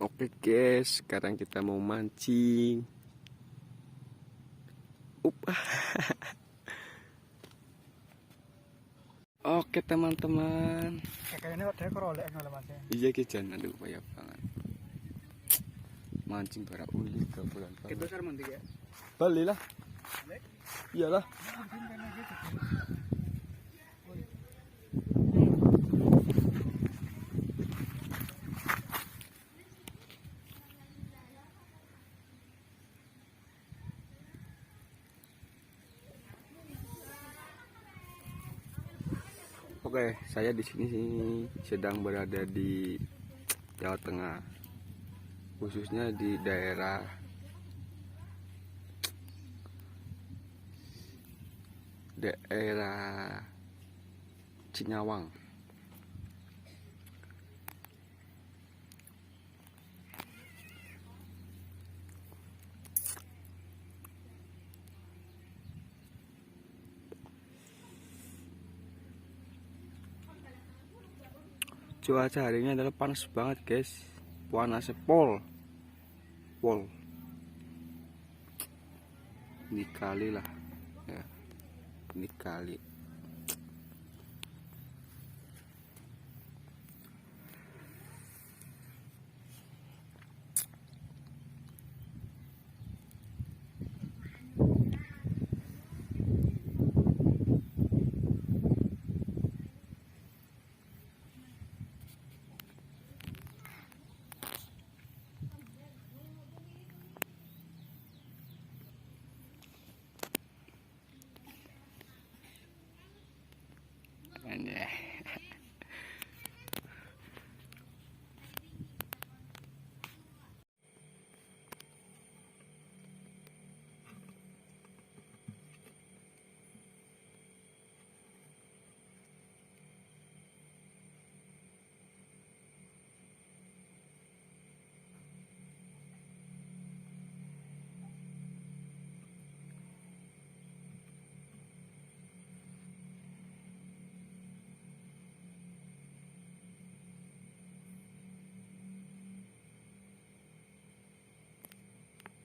Oke guys, sekarang kita mau mancing. Oke teman-teman. Iya kijan, aduh payah banget. Mancing para uli ke bulan. Kita sekarang mandi ya. Balik lah. Iyalah. Oke, saya di sini sedang berada di Jawa Tengah, khususnya di daerah Cinyawang. Cuaca hari ini adalah panas banget guys, panas pol ini kali lah ya, ini kali.